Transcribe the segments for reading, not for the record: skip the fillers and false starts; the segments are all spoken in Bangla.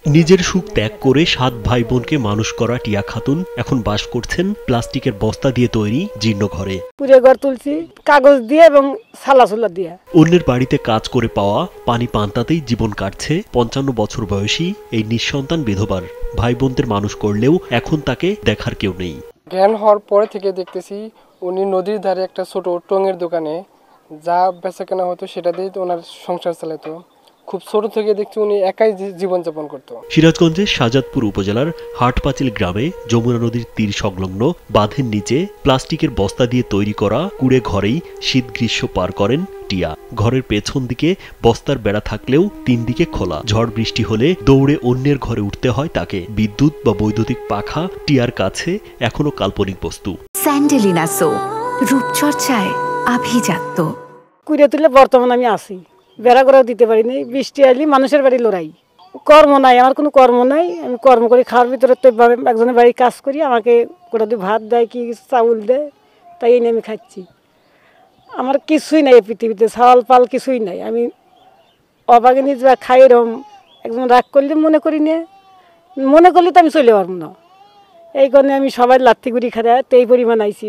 নিজের সুখ ত্যাগ করে 7 ভাই বোনকে মানুষ করা টিয়া খাতুন এখন বাস করছেন প্লাস্টিকের বস্তা দিয়ে তৈরি জীর্ণ ঘরে। পুরে ঘর তুলছি কাগজ দিয়ে এবং সালাসুলা দিয়ে। অন্যের বাড়িতে কাজ করে পাওয়া পানি পান্তাতেই জীবন কাটছে 55 বছর বয়সী এই নিঃসন্তান বিধবার। ভাই বোনদের মানুষ করলেও এখন তাকে দেখার কেউ নেই। জ্ঞান হওয়ার পরে থেকে দেখতেছি উনি নদীর ধারে একটা ছোট টঙের দোকানে যা বেচাকেনা হতো সেটা দিয়ে ওনার সংসার চালাতো। খুব ছোট থেকে দেখছি উনি একাই জীবনযাপন করত। সিরাজগঞ্জের শাহজাদপুর উপজেলার হাটপাচিল গ্রামে যমুনা নদীর তীর সংলগ্ন বাঁধের নিচে প্লাস্টিকের বস্তা দিয়ে তৈরি করা কুড়ে ঘরেই শীত গ্রীষ্ম পার করেন টিয়া। ঘরের পেছন দিকে বস্তার বেড়া থাকলেও 3 দিকে খোলা। ঝড় বৃষ্টি হলে দৌড়ে অন্যের ঘরে উঠতে হয় তাকে। বিদ্যুৎ বা বৈদ্যুতিক পাখা টিয়ার কাছে এখনো কাল্পনিক বস্তু। স্যান্ডেলিনা সো, রূপচর্চায় আভিজাত্য। কুড়ে তুলে বর্তমানে আমি আসি, বেড়া করাও দিতে পারি নাই। বৃষ্টি আইলি মানুষের বাড়ি লড়াই, কর্ম নাই, আমার কোনো কর্ম নাই। আমি কর্ম করি খাওয়ার ভিতরে তো একজনের বাড়ি কাজ করি, আমাকে গোটা দিয়ে ভাত দেয় কি চাউল দেয়, তাই এনে আমি খাচ্ছি। আমার কিছুই নাই এই পৃথিবীতে, ছাওয়াল পাল কিছুই নাই। আমি অবাগে নিজ বা খাই এরম একজন রাগ করলে মনে করি না, মনে করলে তো আমি চলে পারবো না। এই কারণে আমি সবাই লাথি গুড়ি খাওয়া তো এই পরিমাণ আইছি,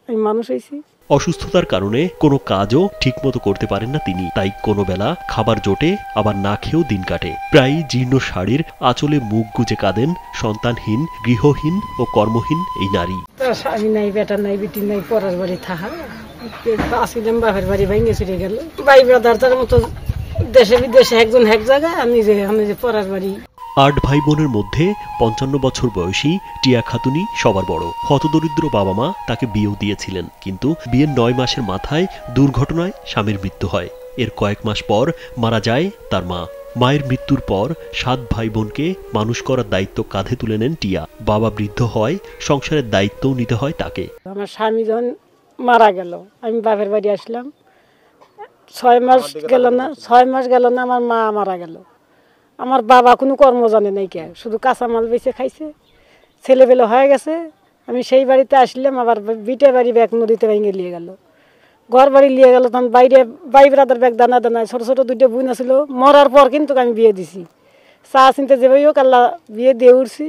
আমি মানুষ হয়েছি। অসুস্থতার কারণে কোনো কাজও ঠিকমতো করতে পারেন না তিনি। তাই কোনো বেলা খাবার জোটে, আবার না খেয়েও দিন কাটে। প্রায় জীর্ণ শাড়ির আঁচলে মুখ গুজে কাঁদেন সন্তানহীন, গৃহহীন ও কর্মহীন এই নারী। স্বামী নাই, বেটা নাই, বেটি নাই, পরের বাড়ি থাকা। আসিলাম বাপের বাড়ি ভেঙে চলে গেল। ভাই ব্রাদার তার মতো দেশে বিদেশে একজন এক জায়গায়, আমি যে পরের বাড়ি। 8 ভাই বোনের মধ্যে 55 বছর বয়সী টিয়া খাতুনই সবার বড়। হতদরিদ্র বাবা মা তাকে বিয়েও দিয়েছিলেন, কিন্তু বিয়ের 9 মাসের মাথায় দুর্ঘটনায় স্বামীর মৃত্যু হয়। এর কয়েক মাস পর মারা যায় তার মা। মায়ের মৃত্যুর পর 7 ভাই বোনকে মানুষ করার দায়িত্ব কাঁধে তুলে নেন টিয়া। বাবা বৃদ্ধ হয়, সংসারের দায়িত্বও নিতে হয় তাকে। আমার স্বামী যখন মারা গেল, আমি বাপের বাড়ি আসলাম। 6 মাস গেল না, 6 মাস গেল না, আমার মা মারা গেল। আমার বাবা কোনো কর্ম জানে নাই, কে শুধু কাঁচামাল বেঁচে খাইছে, ছেলেবেলে হয়ে গেছে। আমি সেই বাড়িতে আসলাম, আবার বিটে বাড়ি ব্যাগ নদীতে ভেঙে নিয়ে গেল, ঘর বাড়ি নিয়ে গেল। তখন বাইরে ভাই ব্রাদার ব্যাগ দানা দানায় ছোটো ছোটো 2টা বোন ছিল। মরার পর কিন্তু আমি বিয়ে দিছি, চা চিনতে যেভাবেই হোক আল্লাহ বিয়ে দিয়ে উঠছি।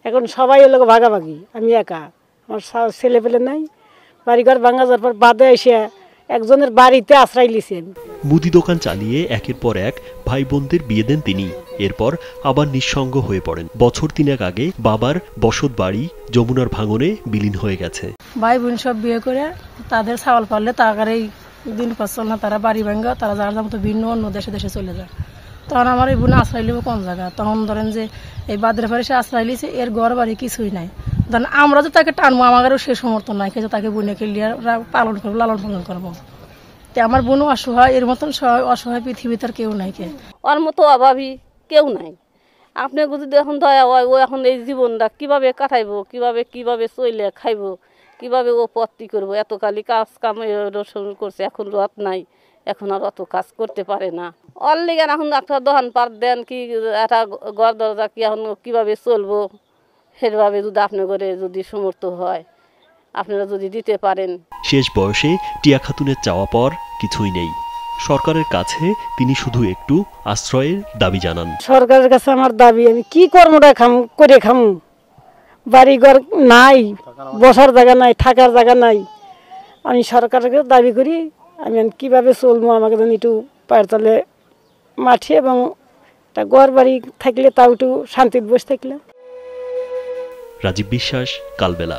এখন সবাই এর লোক ভাগাভাগি, আমি একা, আমার ছেলেপেলে নাই। বাড়িঘর ভাঙা যাওয়ার পর বাদে এসে একজনের বাড়িতে আশ্রয় লিছেন। মুদি দোকান চালিয়ে একের পর এক ভাই বোনদের বিয়ে দেন তিনি। এরপর আবার নিঃসঙ্গ হয়ে পড়েন। বছর 3 আগে বাবার বসত বাড়ি যমুনার ভাঙনে বিলীন হয়ে গেছে। ভাই বোন সব বিয়ে করে তাদের ছাওয়াল পারলে তার এই দিন পাচ্ছিল না, তারা বাড়ি ভাঙ্গা, তারা যার যার মতো ভিন্ন অন্য দেশে দেশে চলে যায়। তখন আমার এই বোনে আশ্রয় লিব কোন জায়গা? তখন ধরেন যে এই বাদের ফারে সে আশ্রয় লিছে, এর ঘর বাড়ি কিছুই নাই। ধরেন আমরা যে তাকে টানবো, আমাদেরও সে সমর্থন নাই যে তাকে বোনকে লিয়ে পালন করবো, লালন পালন করবো। আমার বোনও অসহায়, এর মতন অসহায় পৃথিবীতে আর কেউ নাই। ওর মতো অভাবী কেউ নাই। আপনি যদি এখন দয়া হয়, ও এখন এই জীবনটা কিভাবে কাটাইবো, কিভাবে চলে খাইবো, কিভাবে ও পত্তি করবো। এতকালি কাজ কামে শুরু করছে, এখন রথ নাই, এখন আর অত কাজ করতে পারে না। অল্লিগান এখন একটা দোকান পাট দেন কি একটা ঘর দরজা কি এখন কিভাবে চলবো, সেভাবে যদি আপনি করে যদি সমর্থ হয়, আপনারা যদি দিতে পারেন। শেষ বয়সে টিয়া খাতুনের চাওয়া পর কিছুই নেই। সরকারের কাছে তিনি শুধু একটু আশ্রয়ের দাবি জানান। সরকারের কাছে আমার দাবি, আমি কি কর্মটা করে খামু, বাড়িঘর নাই, বসার জায়গা নাই, থাকার জায়গা নাই। আমি সরকারের কাছে দাবি করি, আমি কিভাবে চলবো, আমাকে যেন একটু পায়ের তলে মাটি এবং একটা ঘর বাড়ি থাকলে তাও একটু শান্তিতে বসে থাকলাম। রাজীব বিশ্বাস, কালবেলা।